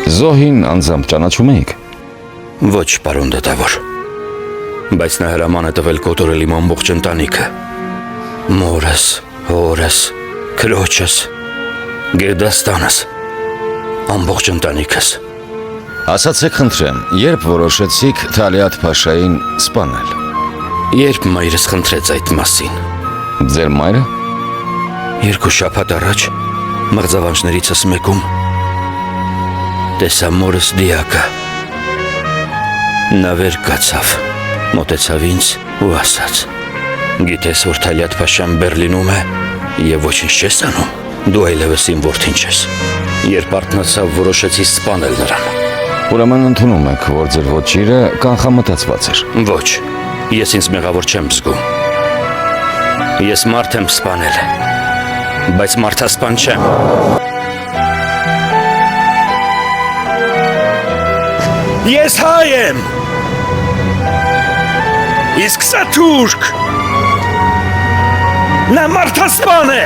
Զոհին անձամբ ճանաչում էիք։ Ոչ, պարոն դատավոր, բայց նա հրաման է տվել կոտորել իմ ամբողջ ընտանիքը, մորս, հորս, քրոջս, գերդաստանս, ամբողջ ընտանիքս։ Ասացեք խնդրեմ, երբ որոշեցիք Թալիաթ Փաշային սպանել։ Երբ մայրս խնդրեց այդ մասին։ Ձեր մայրը։ 2 շաբաթ առաջ մղձավանջներիցս մեկում տեսա մորս դիակը։ Նա վեր կացավ, մոտեցավ ինձ ու ասաց. Գիտես, որ Թալիաթ Փաշան Բերլինում է եւ ոչինչ չես անում, դու այլևս իմ որդին չես։ Երբ արթնացավ, որոշեցի սպանել նրան։ Ուրեմն ընդունում եք, որ ձեր ոչիրը կանխամտածված էր։ Ոչ, ես ինձ մեղավոր չեմ զգում։ Ես մարդ եմ սպանել, բայց մարդասպան չեմ։ Ես հայ եմ։ Իսկ սա թուրք։ Նա մարդասպան է։